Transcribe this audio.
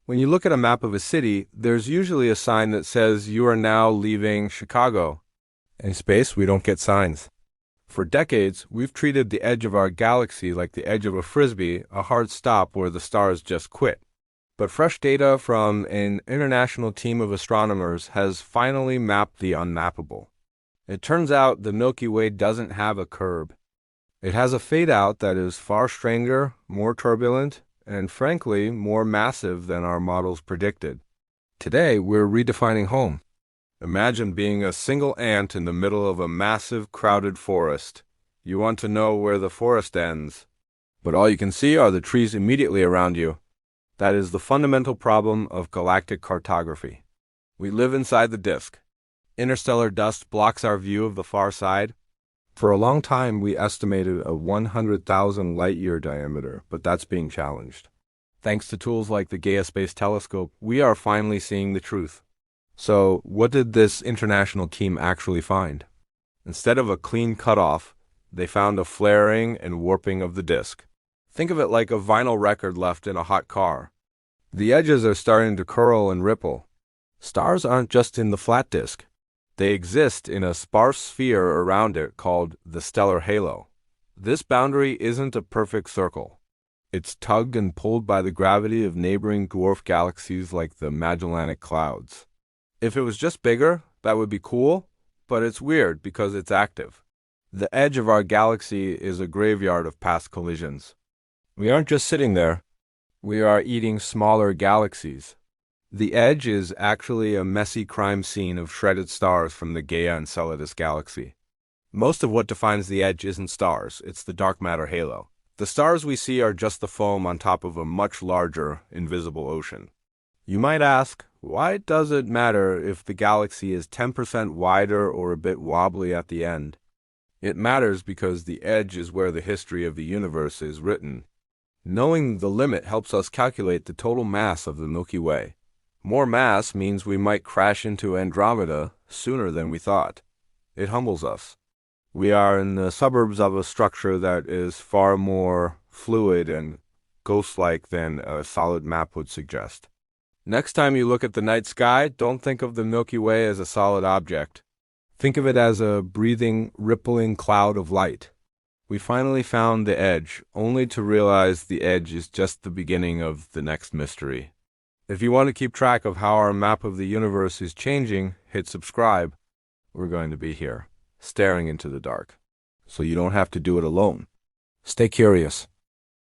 When you look at a map of a city, there's usually a sign that says you are now leaving Chicago. In space, we don't get signs. For decades, we've treated the edge of our galaxy like the edge of a frisbee, a hard stop where the stars just quit. But fresh data from an international team of astronomers has finally mapped the unmappable. It turns out the Milky Way doesn't have a curb. It has a fade-out that is far stranger, more turbulent, and frankly, more massive than our models predicted. Today, we're redefining home. Imagine being a single ant in the middle of a massive, crowded forest. You want to know where the forest ends, but all you can see are the trees immediately around you. That is the fundamental problem of galactic cartography. We live inside the disk. Interstellar dust blocks our view of the far side. For a long time, we estimated a 100,000 light-year diameter, but that's being challenged. Thanks to tools like the JWST Space Telescope, we are finally seeing the truth. So, what did this international team actually find? Instead of a clean cutoff, they found a flaring and warping of the disk. Think of it like a vinyl record left in a hot car. The edges are starting to curl and ripple. Stars aren't just in the flat disk. They exist in a sparse sphere around it called the stellar halo. This boundary isn't a perfect circle. It's tugged and pulled by the gravity of neighboring dwarf galaxies like the Magellanic Clouds. If it was just bigger, that would be cool, but it's weird because it's active. The edge of our galaxy is a graveyard of past collisions. We aren't just sitting there. We are eating smaller galaxies. The edge is actually a messy crime scene of shredded stars from the Gaia Enceladus galaxy. Most of what defines the edge isn't stars, it's the dark matter halo. The stars we see are just the foam on top of a much larger, invisible ocean. You might ask, why does it matter if the galaxy is 10% wider or a bit wobbly at the end? It matters because the edge is where the history of the universe is written. Knowing the limit helps us calculate the total mass of the Milky Way. More mass means we might crash into Andromeda sooner than we thought. It humbles us. We are in the suburbs of a structure that is far more fluid and ghost-like than a solid map would suggest. Next time you look at the night sky, don't think of the Milky Way as a solid object. Think of it as a breathing, rippling cloud of light. We finally found the edge, only to realize the edge is just the beginning of the next mystery. If you want to keep track of how our map of the universe is changing, hit subscribe. We're going to be here, staring into the dark, so you don't have to do it alone. Stay curious.